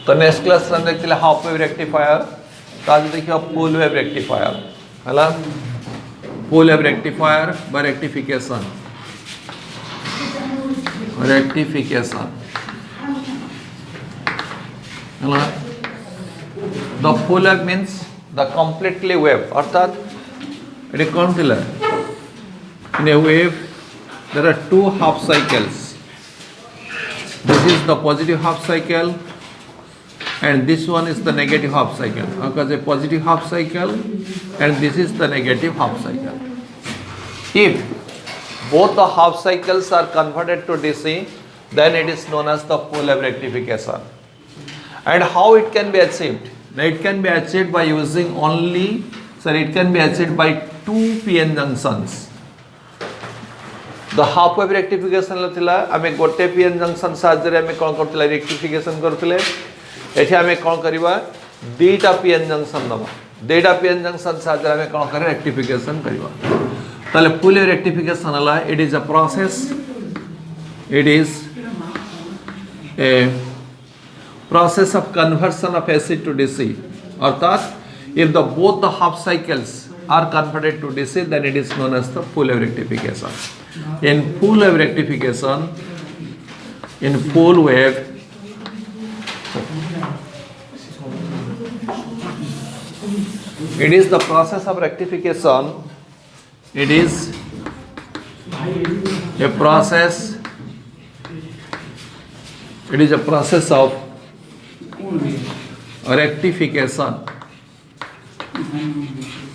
तो next class रे देखिले हाफ वेव रेक्टिफायर तो आज देखिए फुल वेव रेक्टिफायर हला full wave rectifier by rectification हला the full wave means the completely wave अर्थात ये कौन थिला in a wave there are two half cycles. This is the positive half cycle and this one is the negative half cycle. Because a positive half cycle and this is the negative half cycle. If both the half cycles are converted to DC, then it is known as the full wave rectification. And how it can be achieved? Now it can be achieved by using only, it can be achieved by two PN junctions. The half wave rectification थिला आमे गोटे PN junction साहाय्य आमे कोन करथिला rectification करथिले एठी आमे कोन करिबा दुईटा PN junction दबा दुईटा PN junction साहाय्य आमे कोन करे rectification करिबा ताले full wave rectification हला it is a process, it is a process of conversion of AC to DC अर्थात if the both the half cycles are converted to DC then it is known as the full wave rectification. In full wave rectification, in full wave it is the process of rectification, it is a process, it is a process of rectification.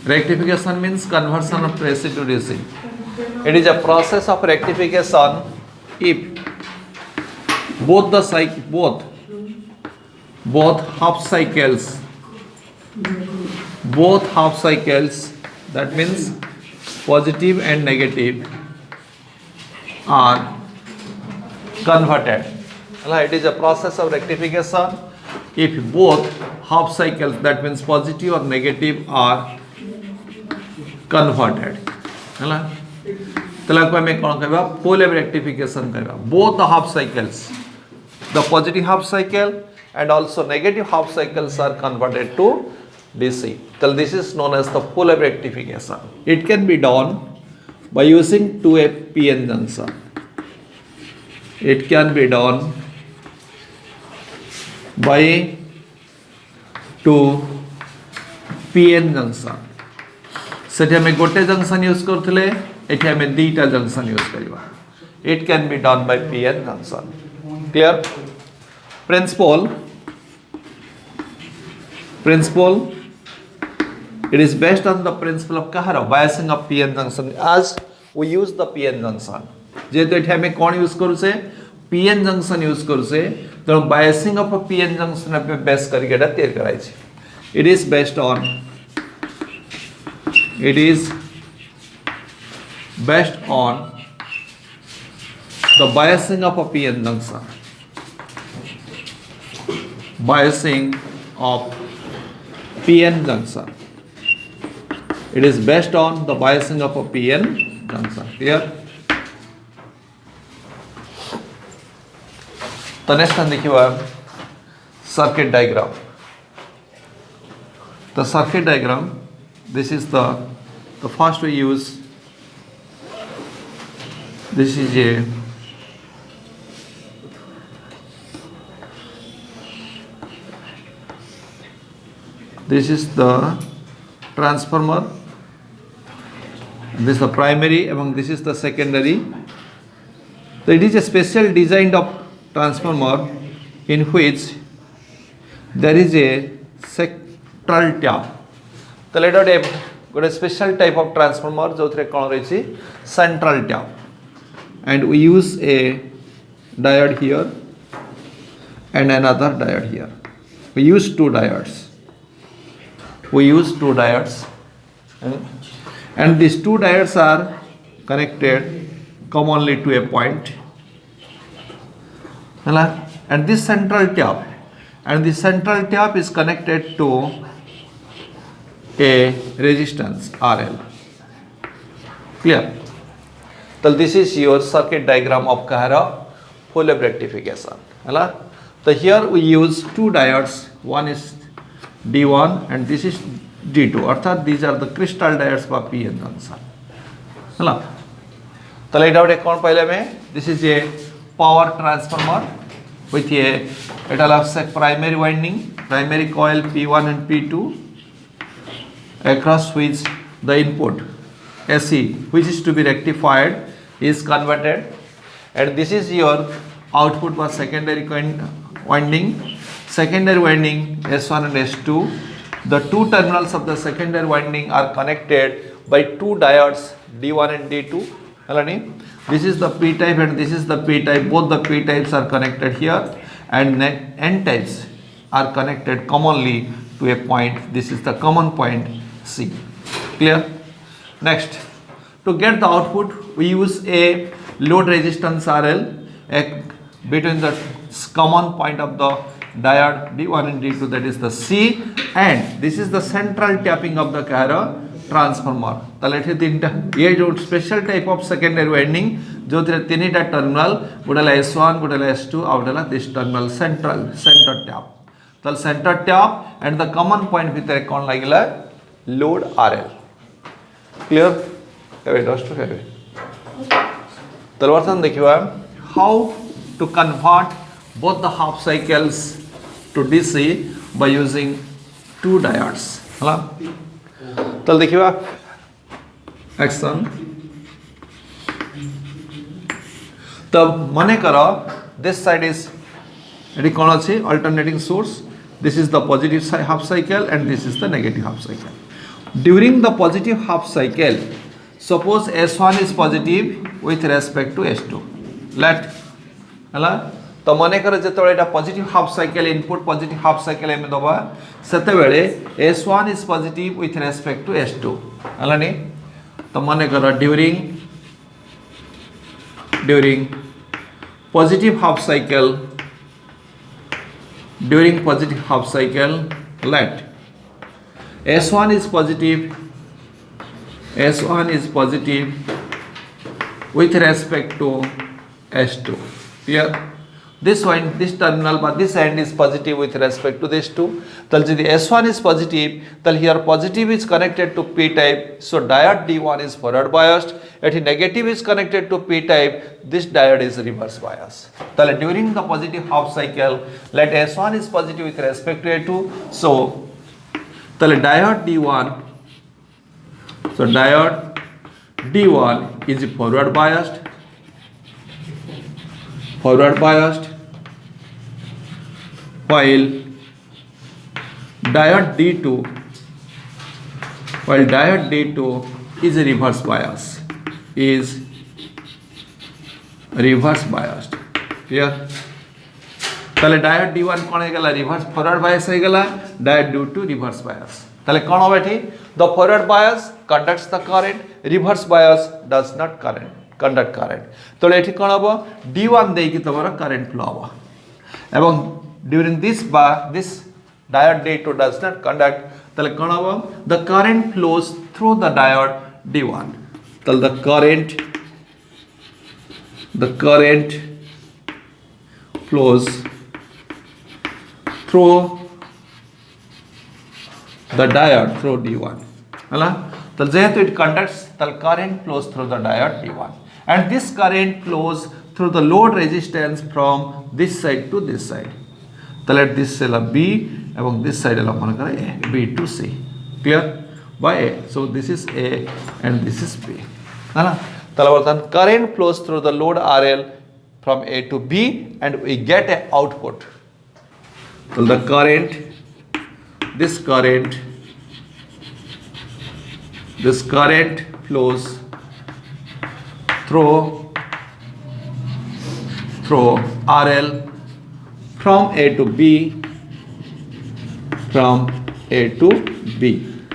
Rectification means conversion of AC to DC. It is a process of rectification if both half cycles, that means positive and negative, are converted. It is a process of rectification if both half cycles, that means positive or negative, are converted. तला को हमें कौन कहबा full wave rectification कहबा both the half cycles, the positive half cycle and also negative half cycles are converted to DC. So this is known as the full wave rectification. It can be done by using two PN junction. It can be done by two PN junction. सेठी हमें गोटे junction use करथिले एठी हमें दुईटा junction use करबा. It can be done by PN junction. Clear? Principle, it is based on the principle of kahara biasing of PN junction as we use the PN junction. जेहेतु एठी हमें कौन use करू से PN junction यूज करू से तो biasing of a PN junction पे बेस करके एटा तैयार कराई छै. It is based on the biasing of a PN junction. Biasing of PN junction. It is based on the biasing of a PN junction. Clear? The next one देखिए circuit diagram. The circuit diagram. This is the first we use. This is the transformer. This is the primary and this is the secondary. So it is a special design of transformer in which there is a central tap. तो let गोटे special type of transformer जो थे कौन रही central tap and we use a diode here and another diode here. We use two diodes and these two diodes are connected commonly to a point and this central tap is connected to a resistance RL. Clear? So this is your circuit diagram of kahara full wave rectification. So here we use two diodes, one is D1 and this is D2, अर्थात these are the crystal diodes by PN अनुसार है ना। तो ये doubt कौन पहले में, this is a power transformer with a it allows a primary winding, primary coil P1 and P2 across which the input AC which is to be rectified is converted, and this is your output by secondary winding. Secondary winding S1 and S2. The two terminals of the secondary winding are connected by two diodes D1 and D2. This is the P type and this is the P type. Both the P types are connected here, and N types are connected commonly to a point. This is the common point C. Clear? Next, to get the output, we use a load resistance RL between the common point of the diode D1 and D2, that is the C, and this is the central tapping of the transformer. ये जो special type of secondary winding जो तीन terminal गोटे S1 गोटे S2 आ गोटे this terminal centre tap, तो centre tap and the common point भितर कौन लगिला लोड RL. क्लियर हेबे डस्ट हेबे. तो बर्तमान देखिबा how to convert both the half cycles to DC by using two diodes. हला तो देखिबा एक्शन. तब माने करो this side is एडी कोन अछि alternating source, this is the positive half cycle and this is the negative half cycle. During the positive half cycle, suppose S1 is positive with respect to S2. Let हला तो माने कर जेतबेले एटा positive half cycle input positive half cycle एमे दबा सेतेबेले S1 is positive with respect to S2 हलानी. तो माने कर during positive half cycle let S1 is positive with respect to S2. Clear? This terminal but this end is positive with respect to this two. So the S1 is positive, then here positive is connected to P type, so diode D1 is forward biased. If negative is connected to P type, this diode is reverse biased. So during the positive half cycle, let S1 is positive with respect to A2, so diode D1 is forward biased, while diode D2 is reverse biased. Clear? ताले diode D1 कौन है गला reverse forward bias है गला, diode D2 reverse bias. ताले कौन हो बैठी? The forward bias conducts the current, reverse bias does not conduct current. तो लेठी कौन होगा? D1 दे की तुम्हारा current flow होगा. एवं during this diode D2 does not conduct, ताले कौन होगा? The current flows through the diode D1. ताले the current flows through the diode through D1. हला? तो जेहेतु it conducts, the current flows through the diode D1, and this current flows through the load resistance from this side to this side. So let this cell B and this side A, B to C. Clear? By A. So this is A and this is B. So current flows through the load RL from A to B and we get an output. So the this current flows through RL from A to B,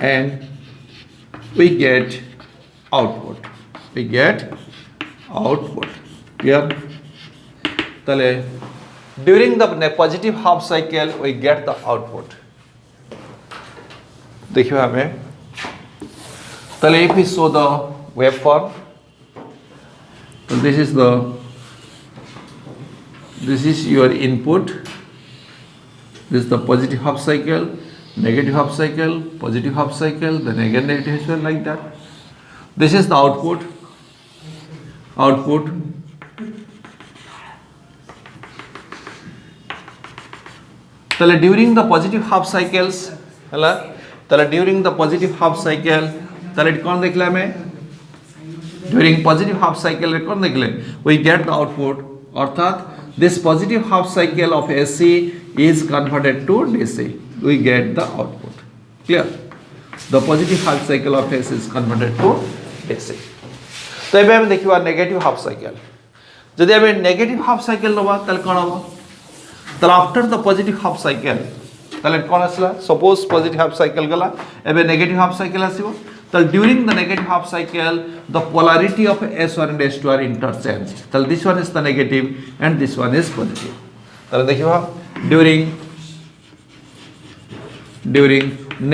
and we get output. Clear? Tale during the positive half cycle we get the output. देखिए हमें तले if we show the waveform, so this is your input This is the positive half cycle, negative half cycle, positive half cycle, then again negative half cycle, like that. This is the output. তাহলে during the positive half cycles, তাহলে during the positive half cycle, তাহলে কোন দেখলে আমি during positive half cycle কোন দেখলে we get the output, অর্থাৎ this positive half cycle of AC is converted to DC, we get the output. Clear? The positive half cycle of AC is converted to DC. তো এবার আমি দেখিবা negative half cycle. যদি আমি negative half cycle নেবা তাহলে কোন হবে? তাহলে after the positive half cycle তাহলে কোন আসলা? সপোজ পজিটিভ হাফ সাইকেল গলা, এবার নেগেটিভ হাফ সাইকেল আসিব। তাহলে during the negative half cycle the polarity of S1 and S2 আর ইন্টারচেঞ্জ। তাহলে this one is the negative and this one is positive. তাহলে দেখিবা during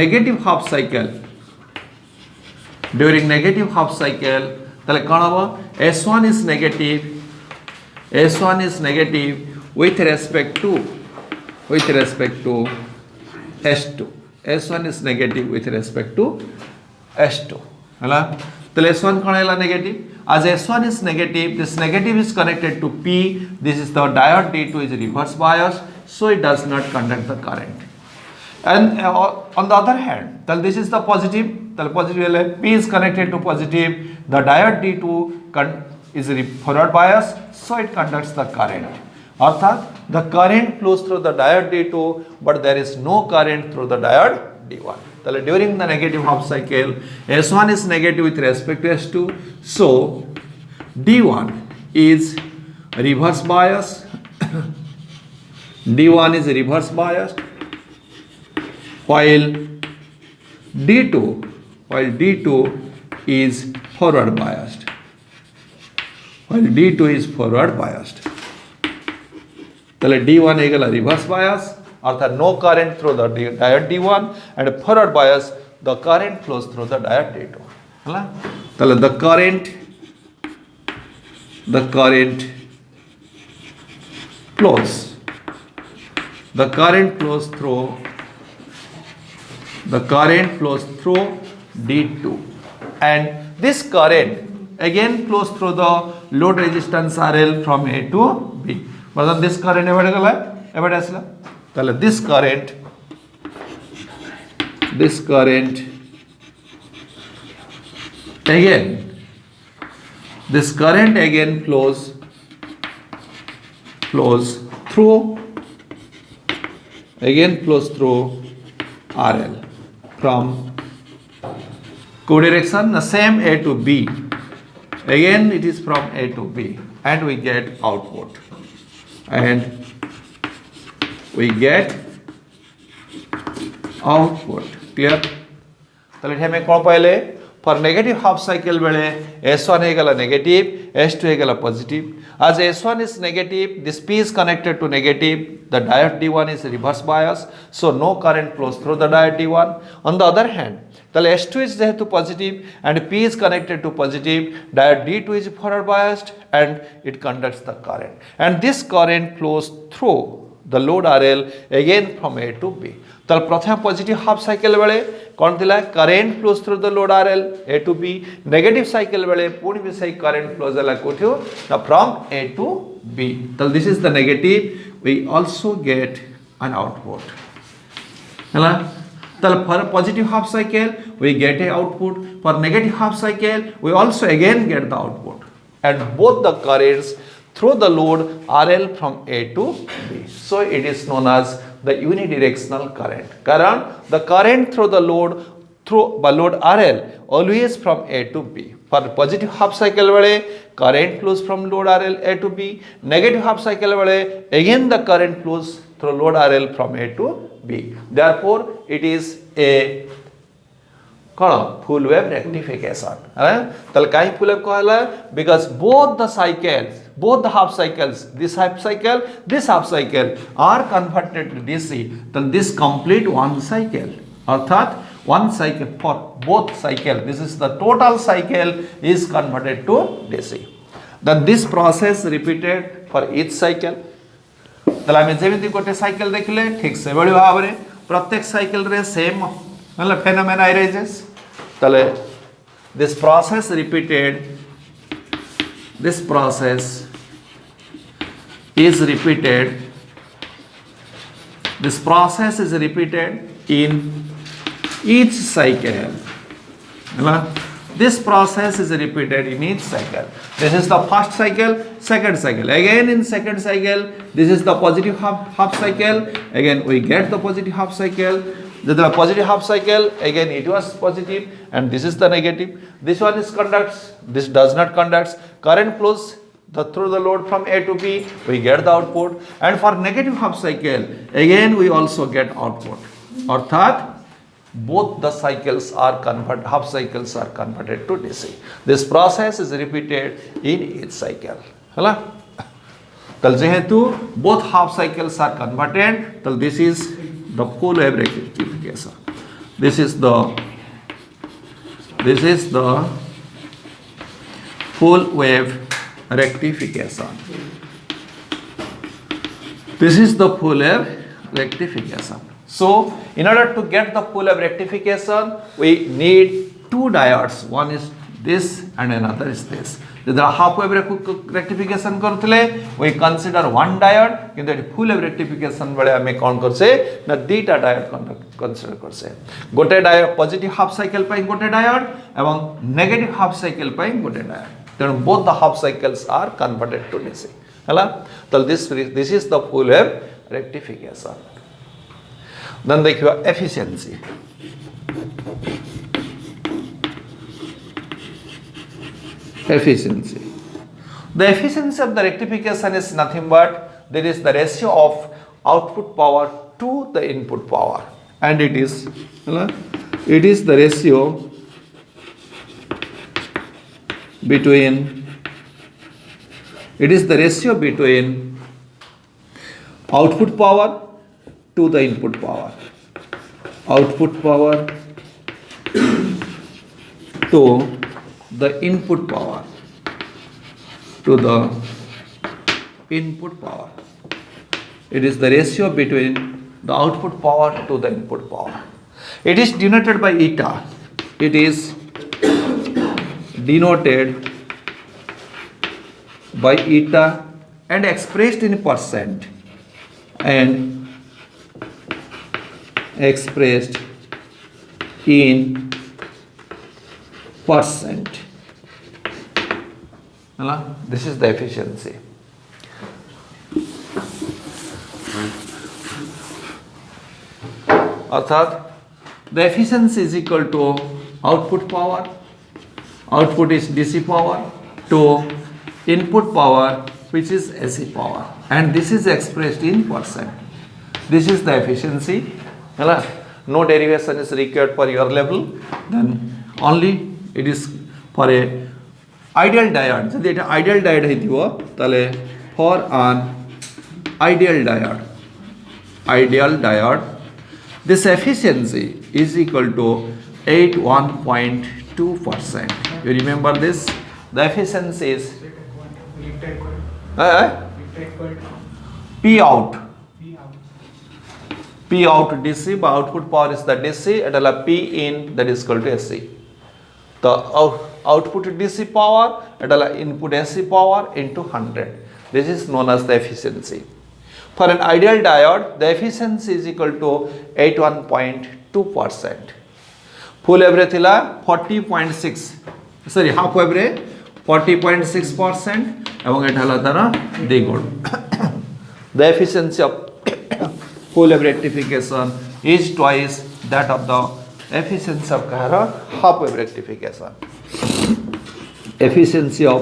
negative half cycle, during negative half cycle তাহলে কোন হবে? S1 is negative with respect to S2. S1 is negative with respect to S2 ହେଲା। তাহলে S1 কোন হলা? Negative. as S1 is negative, this negative is connected to P, this is the diode D2 is reverse bias, so it does not conduct the current. And on the other hand, this is the positive, P is connected to positive, the diode D2 is forward bias, so it conducts the current. Arthat, the current flows through the diode D2, but there is no current through the diode D1. During the negative half cycle, S1 is negative with respect to S2, so D1 is reverse bias, D1 is reverse biased, while D2 is forward biased. তাহলে D1 হয়ে গেল reverse bias, অর্থাৎ no current through the diode D1, and forward bias, the current flows through the diode D2. ହେଲା? তাহলে the current flows through D2, and this current again flows through the load resistance RL from A to B. But this current ever asla, this current again flows through RL from co-direction, the same A to B. Again it is from A to B, and we get output. Clear? তাহলে এখানে আমি কোন পাইলে? for negative half cycle বেলে S1 হয়ে গেল negative, S2 হয়ে গেল positive. As S1 is negative, this P is connected to negative, the diode D1 is reverse bias, so no current flows through the diode D1. On the other hand, তাহলে S2 is যেহেতু positive and P is connected to positive, diode D2 is forward biased and it conducts the current, and this current flows through the load RL again from A to B. তাহলে প্রথমে positive half cycle বেলে কোন দিলা? Current flows through the load RL A to B. Negative cycle বেলে পুনি B সেই current flows হলা কোঠিও না ফ্রম A to B. তাহলে this is the negative, we also get an output. হলা? তাহলে for positive half cycle we get a output, for negative half cycle we also again get the output, and both the currents through the load RL from A to B. So it is known as the unidirectional current. The current through the load RL always from A to B. For positive half cycle wale current flows from load RL A to B. Negative half cycle wale again the current flows through load RL from A to B. Therefore it is a full wave rectification. তাহলে কাই full wave কহলা? Because both the half cycles, this half cycle are converted to DC. Then this complete one cycle, অর্থাৎ one cycle for both cycle, this is the total cycle is converted to DC. Then this process repeated for each cycle. ताले आमे जेमिति गोटे cycle देखले ठीक से बळी भाव रे प्रत्येक साइकिल रे सेम मतलब फेनोमेना अराइजेस ताले this process repeated this process is repeated this process is repeated in each cycle this process is repeated in each cycle. This is the first cycle, second cycle, again in second cycle this is the positive half cycle, again we get the positive half cycle. The positive half cycle again it was positive and this is the negative. This one is conducts, this does not conducts. Current flows through the load from A to B, we get the output, and for negative half cycle again we also get output. Arthat both the cycles are converted, half cycles are converted to DC. This process is repeated in each cycle. Hala? Tal jehetu both half cycles are converted, tal this is the full wave rectification. This is the full wave rectification. This is the full wave rectification. So, in order to get the full wave rectification, we need two diodes. One is this and another is this. If half wave rectification करथले, we consider one diode. किंतु full wave rectification बड़े हमें कौन करसे ना दीटा diode consider करसे. गोटे diode positive half cycle पाई गोटे diode एवं negative half cycle पाई गोटे diode. Then both the half cycles are converted to DC. हला? तो this is the full wave rectification. Then देखिए efficiency. Efficiency. The efficiency of the rectification is nothing but there is the ratio of output power to the input power, and it is the ratio between output power to the input power, output power to the input power, It is the ratio between the output power to the input power. It is denoted by eta. It is denoted by eta and expressed in percent and expressed in percent. This is the efficiency. अर्थात the efficiency is equal to output power, output is DC power, to input power which is AC power, and this is expressed in percent. This is the efficiency. No derivation is required for your level, then only it is for a ideal diode. So that ideal diode heitibo tale for an ideal diode this efficiency is equal to 81.2%. You remember this? The efficiency is P out DC, but output power is the DC, and P in that is equal to AC. The output DC power and input AC power into 100. This is known as the efficiency. For an ideal diode, the efficiency is equal to 81.2%. Full wave thila 40.6. Sorry, half wave re 40.6%. এবং এটা হলো তারা দ্বিগুণ. The efficiency of full wave rectification is twice that of the efficiency of half wave rectification. Efficiency of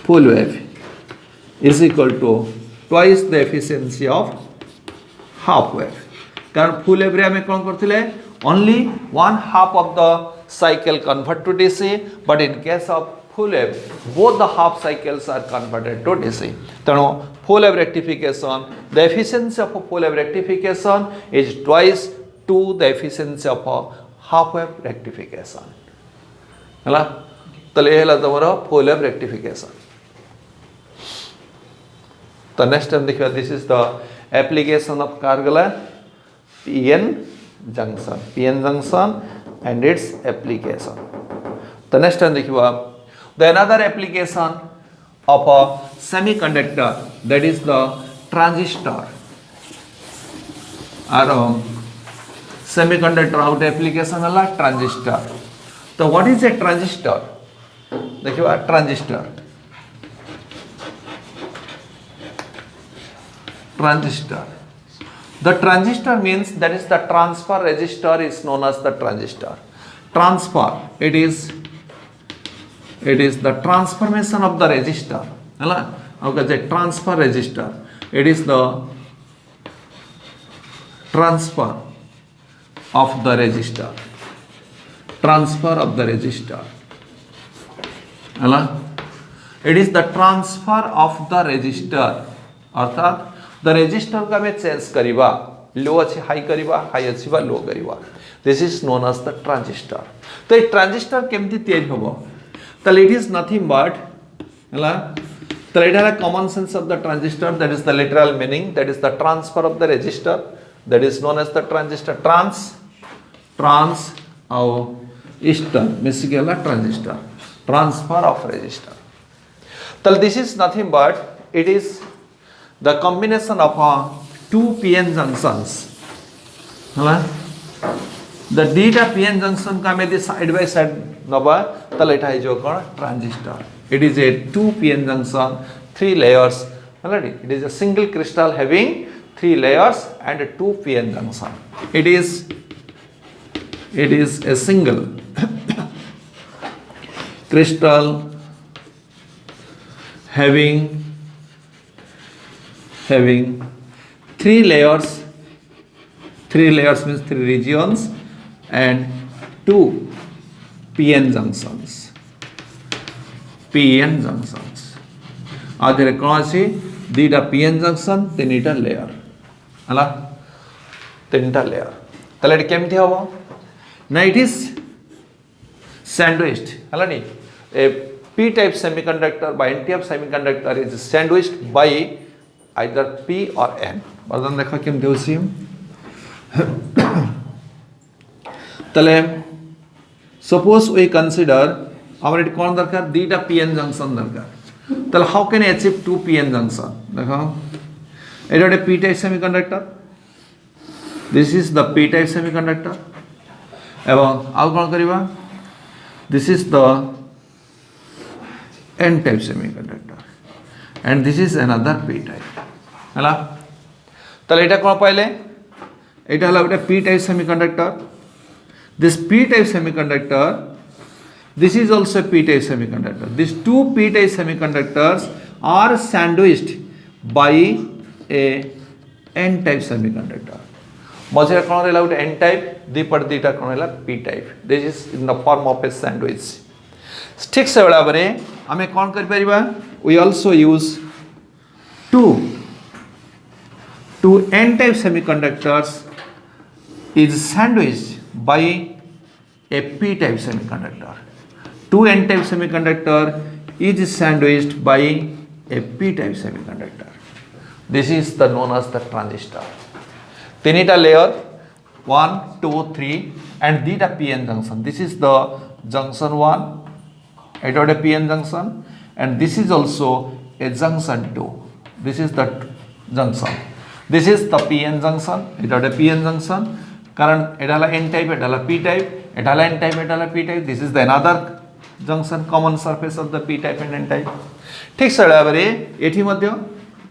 full wave is equal to twice the efficiency of half wave. कारण full wave रे हमें कौन करथिले only one half of the cycle convert to DC, but in case of full wave both the half cycles are converted to DC. तेणु full wave rectification, the efficiency of a full wave rectification is twice to the efficiency of a half wave rectification. ହେଲା तले ହେଲା तमरो full wave rectification. तो next time देखिए this is the application of कार्गला PN junction and its application. The next time देखिए the another application of a semiconductor, that is the transistor. और semiconductor out application वाला transistor. तो what is a transistor? देखिए transistor The transistor means, that is the transfer resistor is known as the transistor. Transfer, it is the transformation of the resistor. Okay, the transfer resistor, it is the transfer of the resistor. Transfer of the resistor. It is the transfer of the resistor. अर्थात the resistor का में change करिबा, लो अच्छी high करिबा, high अच्छी बा लो करिबा. This is known as the transistor. तो ये ट्रांजिस्टर केमती तैयारी होबो? तो इट इज नथिंग बट हला तो it has a common sense of the transistor, that is the literal meaning, that is the transfer of the resistor, that is known as the transistor. Trans और ईस्टर basically transistor, transfer of resistor. तो this is nothing but it is the combination of two PN junctions. The data PN junction का में side by side नबा तल इटा है जो कौन transistor. It is a two PN junction, 3 layers. It is a single crystal having 3 layers and 2 PN junction. It is a single crystal having 3 layers. 3 layers means 3 regions and 2 PN junctions. PN junctions. आधे कौन अच्छी दीटा PN junction तीनटा layer. हला तीनटा layer. तले केमती होगा? ना it is sandwiched. हला नहीं. A P-type semiconductor by N-type semiconductor is sandwiched by either P or N. बर्तन देखा किम देवसीम. तले suppose we consider our it कौन दरकार दीटा PN junction दरकार. तले how can I achieve 2 PN junction? देखा it is a P-type semiconductor. This is the P-type semiconductor. एवं आउ कौन करीबा? This is the N-type semiconductor and this is another P-type. हला तले इटा कौन पहले इटा हला इटा P-type semiconductor. This P-type semiconductor, this is also P-type semiconductor. These two P-type semiconductors are sandwiched by a N-type semiconductor. मझे कौन रहला उटा N-type दीपट दीटा कौन रहला P-type. This is in the form of a sandwich. ठीक से बड़ा बने हमें कौन कर परिबा? We also use two N-type semiconductors is sandwiched by a P-type semiconductor. Two N-type semiconductor is sandwiched by a P-type semiconductor. This is the known as the transistor. Tinita layer 1, 2, 3 and theta PN junction. This is the junction 1. It got a PN junction and this is also a junction 2. This is the junction. This is the PN junction. It got a PN junction. Current it has N-type, it has P-type, it has N-type, it has P-type. This is the another junction, common surface of the P-type and N-type. ठीक से बड़े एठी मध्य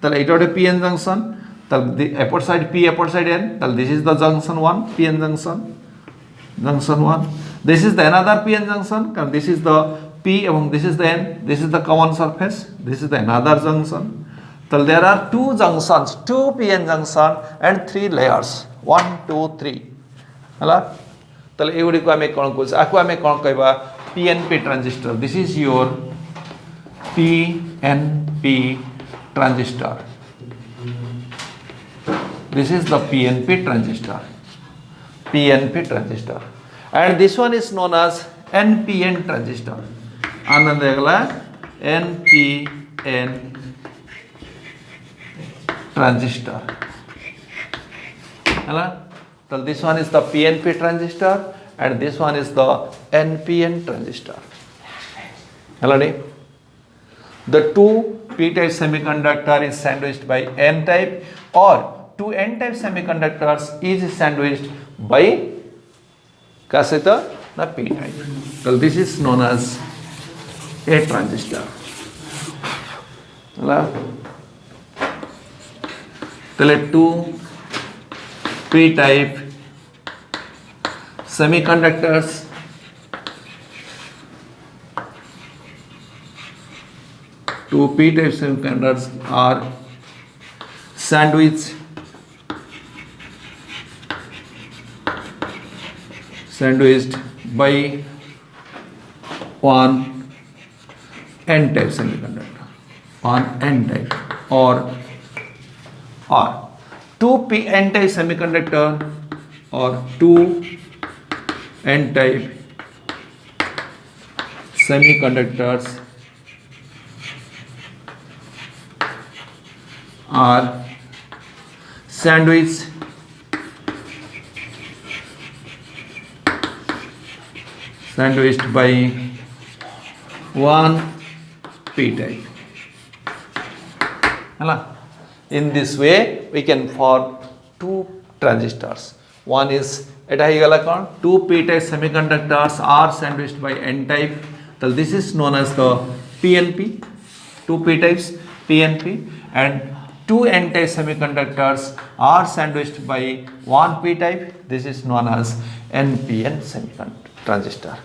तल it got a PN junction. तल the upper side P, upper side N. तल this is the junction 1 PN junction. Junction 1. This is the another PN junction. Current this is the P among this is the N. This is the common surface. This is the another junction. So there are 2 junctions, 2 PN junction and 3 layers. 1, 2, 3. हला तले ये उड़ी को हमें कौन कुछ आको हमें कौन कहवा PNP transistor. This is your PNP transistor. This is the PNP transistor. PNP transistor. And this one is known as NPN transistor. आनंद अगला NPN transistor. So this one is the PNP transistor and this one is the NPN transistor. The two p-type semiconductor is sandwiched by n-type or two n-type semiconductors is sandwiched by the p-type. So this is known as a transistor. Two p-type semiconductors are sandwiched by one n-type semiconductor, or two n-type semiconductor or two n-type semiconductors are sandwiched by one p-type. In this way we can form two transistors. One is two p-type semiconductors are sandwiched by n-type. So this is known as the PNP, two p-types PNP, and two n-type semiconductors are sandwiched by one p-type. This is known as NPN semiconductor transistor.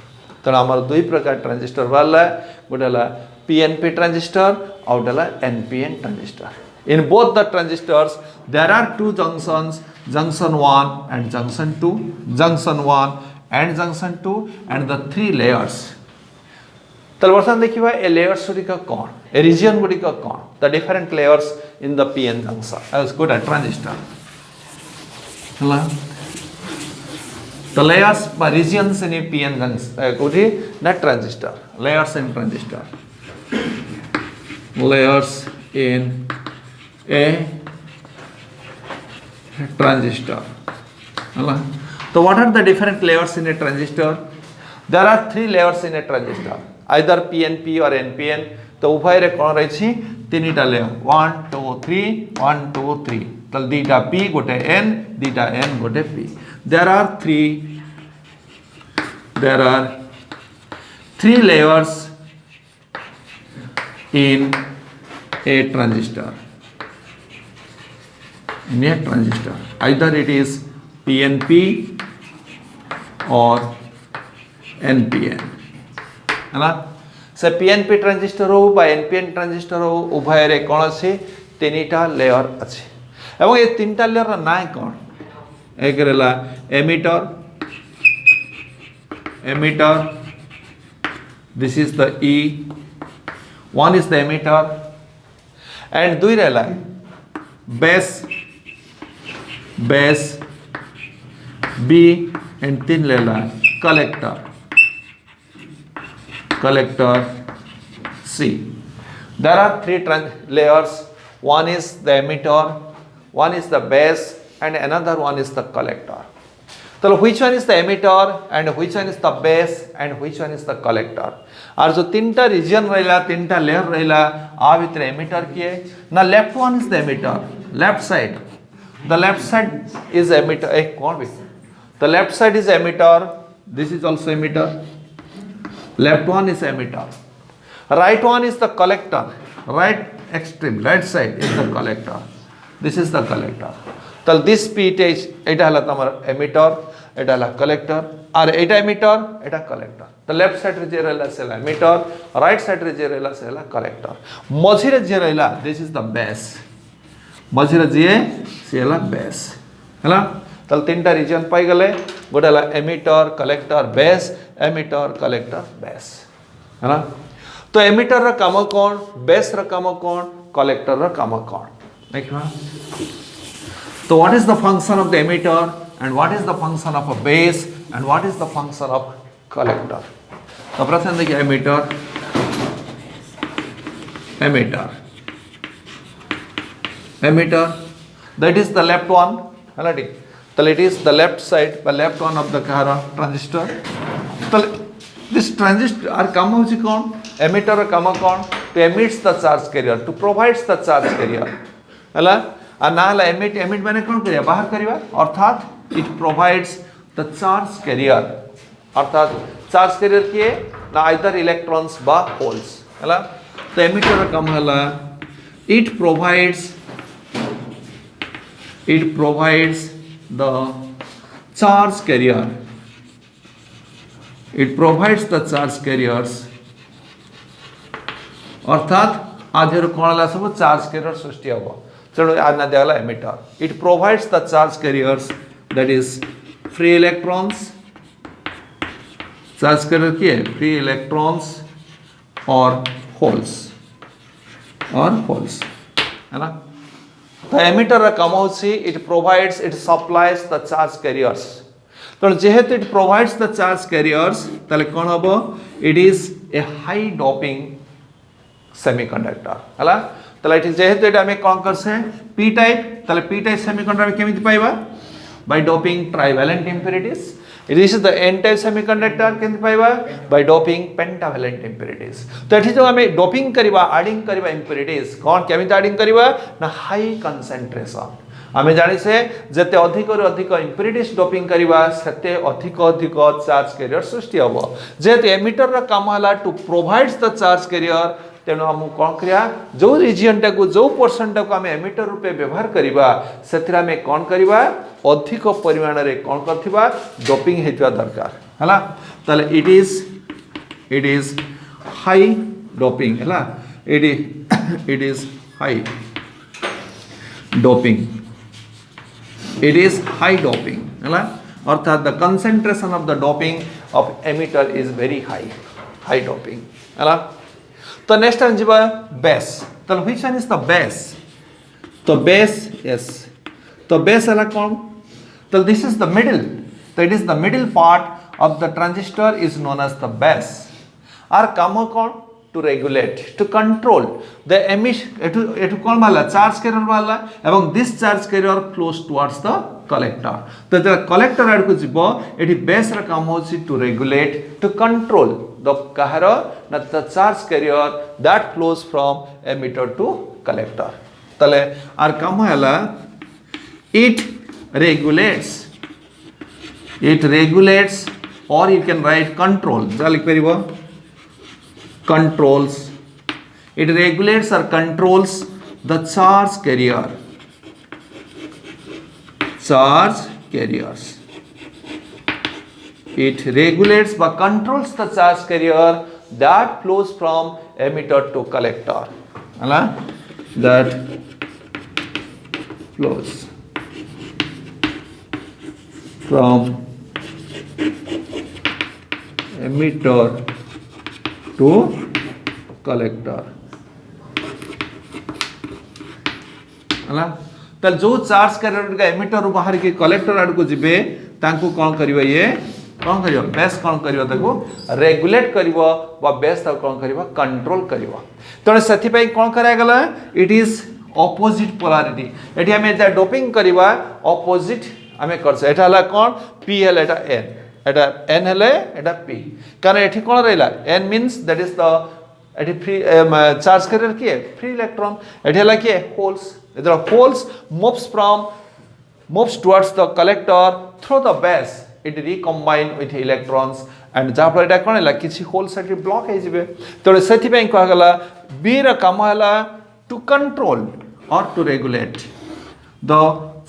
तो हमारा दो ही प्रकार transistor वाला है, गोटे ला PNP transistor और गोटे ला NPN transistor. In both the transistors there are two junctions, junction 1 and junction 2, junction 1 and junction 2, and the three layers. तो वर्तमान देखिए ए layers गुड़िका कौन, ए region गुड़िका कौन, the different layers in the PN junction as good a transistor. The layers by regions in a PN junction, not transistor. Layers in transistor. Layers in a transistor. So what are the different layers in a transistor? There are three layers in a transistor, either PNP or NPN. तो उभय रे कौन रही छी तीनटा layer 1 2 3 1 2 3. तो दीटा P गोटे N, दीटा N गोटे P. There are three layers in a transistor. Either it is PNP or NPN. से PNP ट्रांजिस्टर हो बा NPN ट्रांजिस्टर हो उभय रे कौन अच्छे तीनटा लेयर अच्छे एवं ये तीनटा लेयर ना कौन एक रेला emitter, this is the E, one is the emitter, and दुई रेला base B, and तीन रेला collector C. There are three layers. One is the emitter, one is the base, and another one is the collector. So which one is the emitter and which one is the base and which one is the collector? और जो तीनटा region रहेला, तीनटा layer रहेला, आ भीतर emitter किए. Now left one is the emitter, left side. The left side is emitter. कौन भी? The left side is emitter. This is also emitter. Left one is emitter. Right one is the collector. Right extreme, right side is the collector. This is the collector. So this P is এটা হলো তোমার emitter, এটা হলো collector, আর এটা emitter, এটা collector. The left side রে যে রইলা সেলা emitter, right side রে যে রইলা সেলা collector. মঝিরে যে রইলা this is the base. মঝিরে যে সেলা base. ହେଲା? তাহলে তিনটা রিজন পাই গেলে গোটা হলো emitter, collector, base, emitter, collector, base. ହେଲା? तो emitter ର କାମ कोन, base ର କାମ कोन, collector ର କାମ कोन. देखिबा So what is the function of the emitter and what is the function of a base and what is the function of collector? So प्रश्न देखिए emitter that is the left one ହେଲା ठीक तो it is the left side by left one of the car transistor तो this transistor are काम होची कोन emitter ର काम कोन to emits the charge carrier to provides the charge carrier ହେଲା आ ना हला emit माने कोन करिया बाहर करिवा अर्थात it provides the charge carrier अर्थात charge carrier किए ना either electrons बा holes ହେଲା तो emitter ର काम हला it provides the charge carrier. It provides the charge carriers. अर्थात आधेर कौन ला सब चार्ज कैरियर सृष्टि होगा चलो आज ना देला emitter it provides the charge carriers that is free electrons charge carrier की है फ्री इलेक्ट्रॉन्स और होल्स है ना तो एमिटर काम होची it provides it supplies the charge carriers तो जेहेतु it provides the charge carriers ताले कोन हबो it is a high doping semiconductor हला ताले इट जेहेतु एटा हमें कोन करसे पी टाइप ताले पी टाइप सेमीकंडक्टर में केमिति पाइबा by doping trivalent impurities it is the n type semiconductor केमिति पाइबा बाय डोपिंग पेंटावैलेंट इम्प्यूरिटीज तो एठी जो हमें डोपिंग करिबा एडिंग करिबा इम्प्यूरिटीज कोन केमिति एडिंग करिबा ना हाई कंसंट्रेशन आमे जानि से जते अधिक और अधिक इम्प्यूरिटीज डोपिंग करिबा सेते अधिक चार्ज कैरियर सृष्टि होबो जेते एमिटर रा काम हला to provides the charge carrier तेणु हम कौन करिया जो रीजन टा को जो पोर्शन टा को हम एमिटर रूपे व्यवहार करिबा सेथिरा में कौन करिबा अधिक परिमाण रे कौन करथिबा डोपिंग हेतुआ दरकार हला ताले इट इज हाई डोपिंग हला it is high doping it is high doping हला अर्थात the concentration of the doping of emitter is very high doping हला तो नेक्स्ट हम जीवा बेस तो which one is the base तो बेस yes तो बेस हला कौन तो this is the middle तो it is the middle part of the transistor is known as the base आर काम कौन to regulate to control the emission etu kon bala charge carrier bala ebong this charge carrier flows towards the collector to the collector ad ko jibo eti base ra kam hochi to regulate to control the kahara na the charge carrier that flows from emitter to collector tale ar kam hala it regulates or you can write control ja likh paribo controls it regulates or controls the charge carriers it regulates or controls the charge carrier that flows from emitter to collector hala that flows from emitter to collector हला तल जो charge carrier का emitter बाहर के collector आड़ को जिबे तांको कोन करिवो ये कोन करिवो बेस कोन करिवो ताको रेगुलेट करिवो बा बेस ता कोन करिवो कंट्रोल करिवो तने सथि पई कोन करा गेला इट इज ऑपोजिट पोलैरिटी एठी हमें जा डोपिंग करिवा ऑपोजिट हमें करसे एटा हला कोन पी एल एटा एन एटा n हेले एटा p कारण एठी कोन रहला n means that is the एठी फ्री चार्ज कैरियर की फ्री इलेक्ट्रॉन एठी हला की होल्स इधर holes moves towards the collector through the base it recombine with electrons and जा पर एटा कोन हला किछि होल्स एठी ब्लॉक हे जिवे तो सेथि पई को हला b रा काम हला टू कंट्रोल और to regulate the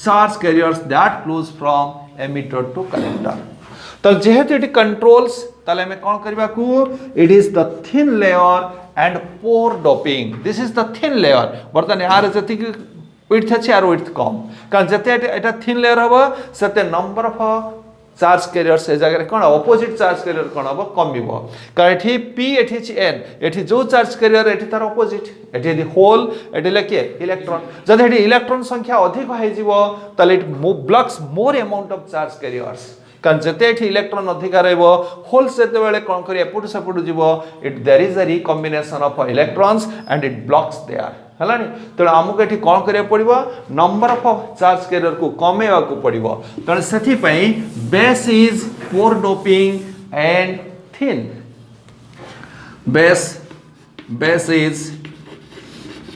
charge carriers that flows from emitter to collector तो जेहेतु इट कंट्रोल्स ताले में कौन करिबा को it is the thin layer and poor doping this is the thin layer बर्तन यार जति विड्थ अछि आर विड्थ कम कारण जते एटा थिन लेयर हबो सते नंबर ऑफ चार्ज कैरियर्स ए जगह कोन ऑपोजिट चार्ज कैरियर कोन हबो कमिबो कारण एठी p एठी छि n एठी जो चार्ज कैरियर एठी तार ऑपोजिट एठी दी होल एठी लके इलेक्ट्रॉन जदि एठी इलेक्ट्रॉन संख्या अधिक होई जिवो ताले it blocks more amount of charge carriers कारण जते एठी इलेक्ट्रॉन अधिक रहबो होल सेते बेले कोन करी एपुट सपुट जिवो it there is a recombination of electrons and it blocks there हलानी तेणु आमको ये कौन करिया पड़िबो नंबर ऑफ चार्ज कैरियर को कमेवा को पड़िबो तेणु सेथि पई base is poor doping and thin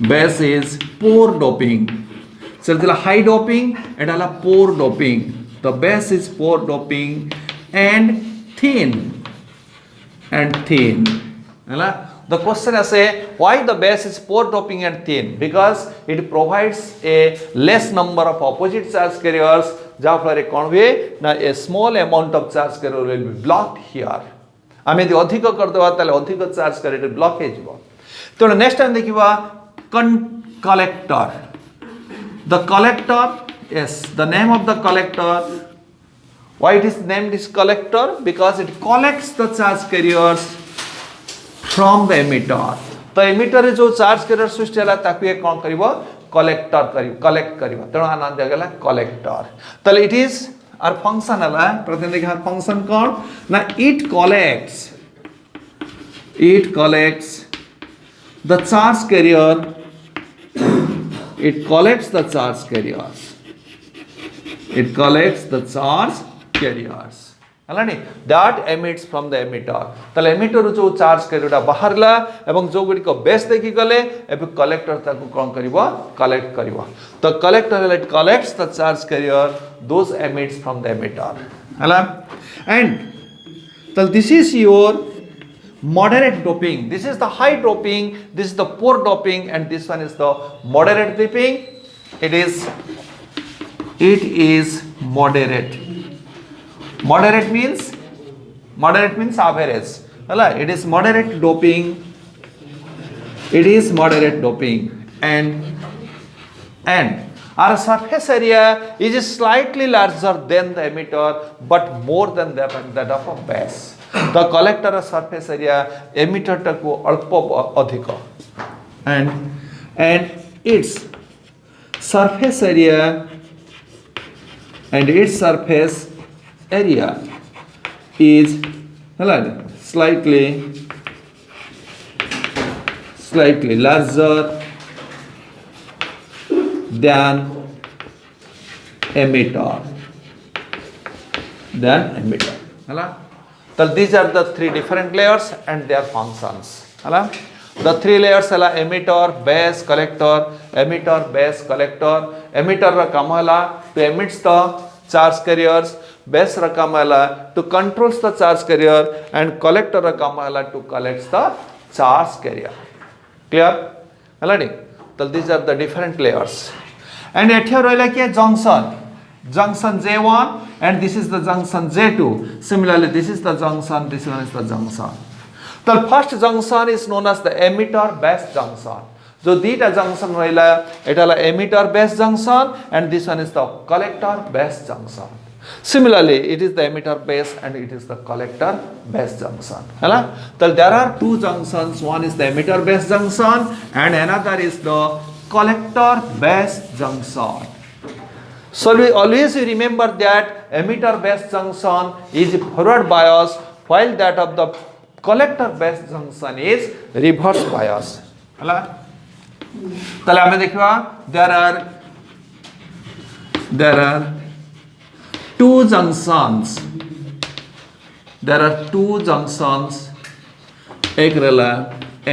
base is poor doping so it's high doping and poor doping the base is poor doping and thin the question is why the base is poor doping and thin because it provides a less number of opposite charge carriers जहाँ फल कौन हुए ना a small amount of charge carrier will be blocked here आम यदि अधिक करदेवा अधिक charge कर ब्लॉक हो तेणु नेक्स्ट टाइम देखा collector the collector yes the name of the collector why it is named is collector because it collects the charge carriers from the emitter तो emitter जो चार्ज कैरियर सृष्टि है कौन कर collect कर तेणु आना दिगला कलेक्टर तो इट इज और फंक्शन है प्रथम देखा फंक्शन कौन ना it collects the charge carrier it collects the charge carriers हलानी that emits from the emitter तले emitter जो चार्ज कैरियर बाहरला एवं जो गुडी को बेस देखि गले एबे कलेक्टर ताको कोन करिवो कलेक्ट करिवो तो collector it collects the charge carrier those emits from the emitter हला and so this is your moderate doping this is the high doping this is the poor doping and this one is the moderate doping it is moderate moderate means average hala it is moderate doping and our surface area is slightly larger than the emitter but more than that of a base the collector surface area emitter को अल्प अधिक and its surface area is slightly larger than emitter so these are the three different layers and their functions the three layers है emitter base collector emitter base collector emitter ra काम है to emits the charge carriers base ra काम है to controls the charge carrier and collector ra काम है to collects the charge carrier clear हलानी so these are the different layers and एठिया रहला कि junction J1 and this is the junction J2 similarly this is the junction this one is the junction the first junction is known as the emitter base junction जो दीटा junction रहला एटाला emitter base junction and this one is the collector base junction similarly it is the emitter base and it is the collector base junction हैला तो there are two junctions one is the emitter base junction and another is the collector base junction so always you remember that emitter base junction is forward bias while that of the collector base junction is reverse bias हैला तले हमें देखिवा there are two junctions एक रहला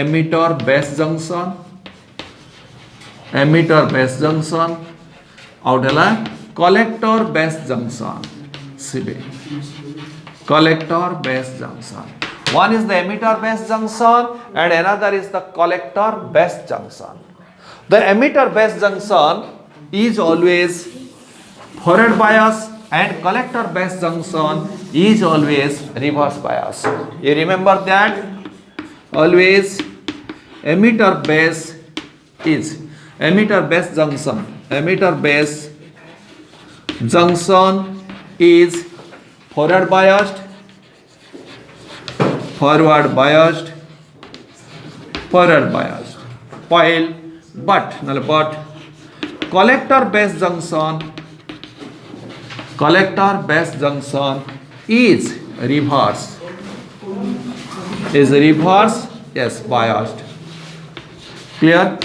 emitter base junction और रहला collector base junction CB collector base junction one is the emitter base junction and another is the collector base junction the emitter base junction is always forward bias and collector base junction is always reverse bias you remember that always emitter base junction is forward biased while but collector base junction is reverse yes biased clear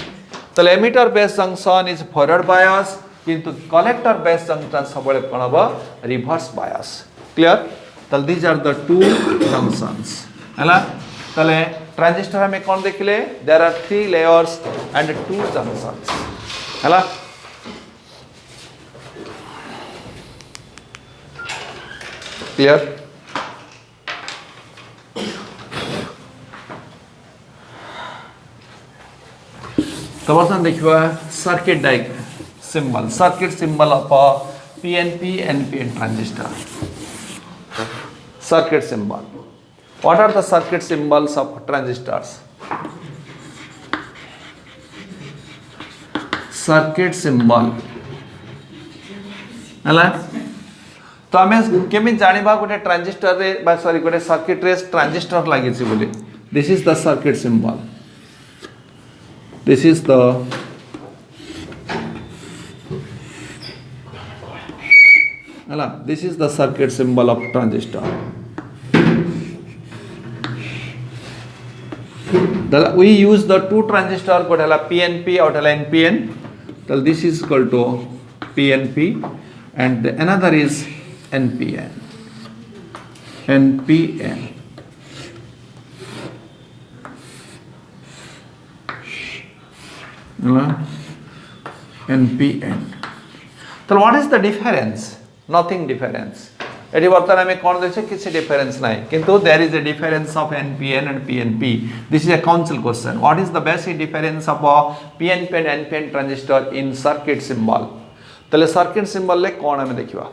ताले emitter base junction is forward bias किंतु collector base junction सबले कोन हबो reverse bias clear ताले these are the two junctions हला ताले transistor में कोन देखले there are 3 layers and 2 junctions हला क्लियर तो बर्तमान देखिए circuit diagram circuit symbol of PNP NPN transistor circuit symbol. What are the circuit symbols of transistors? Circuit symbol हला तो आमे केमि जानिबा गोटे ट्रांजिस्टर रे बा सॉरी गोटे सर्किट रे ट्रांजिस्टर लागि छि बोली this is the circuit symbol this is the this is the circuit symbol of transistor we use the two transistor code PNP or NPN so this is equal to PNP and the another is NPN NPN तो what is the difference nothing difference एटी बर्तमान आमे कोन देछे किछि difference नाही किंतु there is a difference of NPN and PNP this is a council question what is the basic difference of PNP and NPN transistor in circuit symbol तले circuit symbol ले कोन आमे देखिबा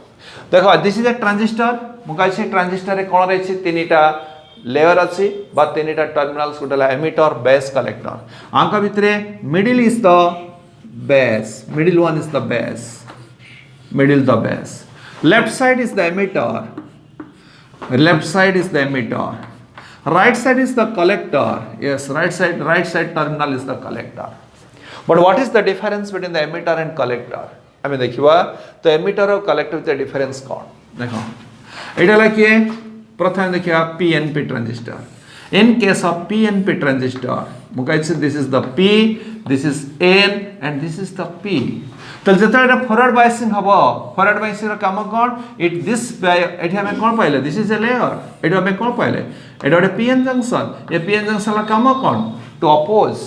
देखो दिस इज अ ट्रांजिस्टर मुकाछि transistor रे कोन रहछि तीनटा लेयर अछि बा तीनटा टर्मिनल्स गुडला एमिटर बेस कलेक्टर आंका भितरे middle is the base middle one is the base middle the base left side is the emitter right side is the collector yes right side terminal is the collector but what is the difference between the emitter and collector आमे देखिबा तो emitter और collector the difference कोन देखो एटा लाके प्रथम देखिबा PNP transistor in case of PNP transistor मुकाइछ this is the P this is N and this is the P तो जता एटा फॉरवर्ड बायसिंग हबो फॉरवर्ड बायसिंग रो काम कोन इट दिस एठी हमें कोन पाइले दिस इज अ लेयर एटा हमें कोन पाइले एटा ओटे पीएन जंक्शन ये पीएन जंक्शन ला काम कोन to oppose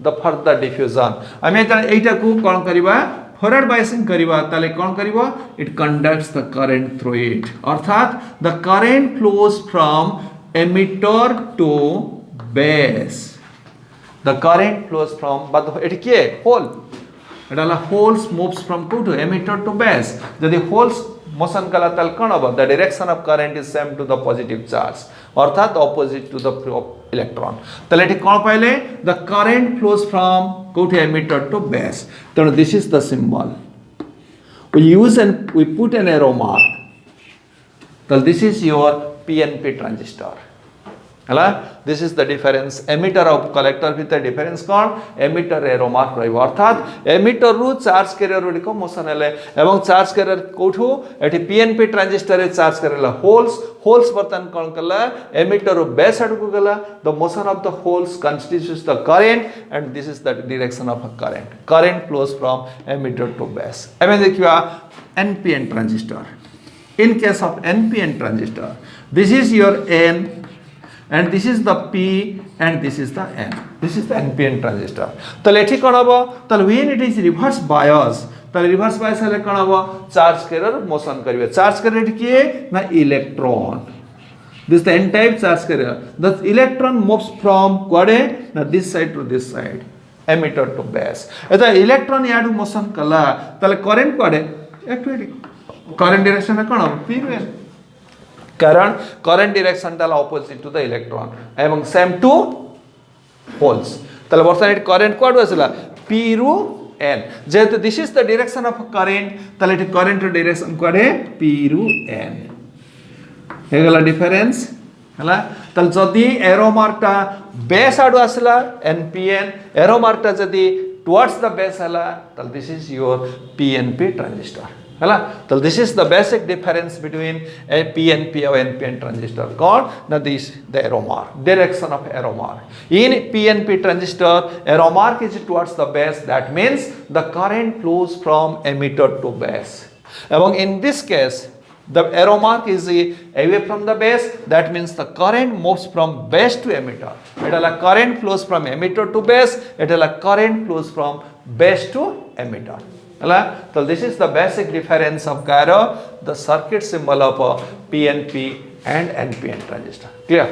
the further diffusion हमें एटा को कोन करबा फॉरवर्ड बायसिंग करबा ताले कोन करबो it conducts the current through it अर्थात the current flows from emitter to base the current flows from but एठी के होल एटाला holes moves from to emitter to base यदि होल्स मोशन कला तल कोन अब the direction of current is same to the positive charge अर्थात opposite to the electron तले एठी कोन पाइले the current flows from to emitter to base तो this is the symbol we use and we put an arrow mark so this is your PNP transistor हला this is the difference emitter और collector भीतर difference कोन emitter arrow mark रहइबो अर्थात emitter रु charge carrier गुडी को motion हेले एवं charge carrier कोठो एठी PNP ट्रांजिस्टर रे चार्ज करेला होल्स बर्तन कोन कला एमिटर रु बेस आड को गला the motion of the holes constitutes the current and this is the direction of a current flows from emitter to base एमे देखिबा NPN transistor in case of NPN transistor this is your N and this is the P and this is the N this is the NPN transistor तो लेठी कोन हबो तो when it is reverse bias तो reverse bias हेले कोन हबो charge carrier motion करिवे charge carrier किए ना electron this the n type charge carrier the electron moves from kwade na this side to this side emitter to base eta electron yadu motion kala tale current kwade actually current direction कोन हबो P रे कारण current direction ताला opposite to the electron एवं same two holes ताला बर्तमान it current code आसला P रु N जेते this is the direction of current ताला इट करंट डायरेक्शन कोड है P रु N हेगला डिफरेंस हला ताल जदी एरो मार्कटा बेस आडू आसला NPN एरो मार्कटा जदी टुवर्ड्स द बेस हला ताल this is your PNP transistor ହେଲା ତ this is the basic difference between a PNP or NPN transistor called the arrow mark, direction of arrow mark. In PNP transistor, arrow mark is towards the base, that means the current flows from emitter to base. And in this case, the arrow mark is away from the base, that means the current moves from base to emitter. It is like current flows from emitter to base, it is like current flows from base to emitter. So this is the basic difference of gyro, the circuit symbol of PNP and NPN transistor. Clear?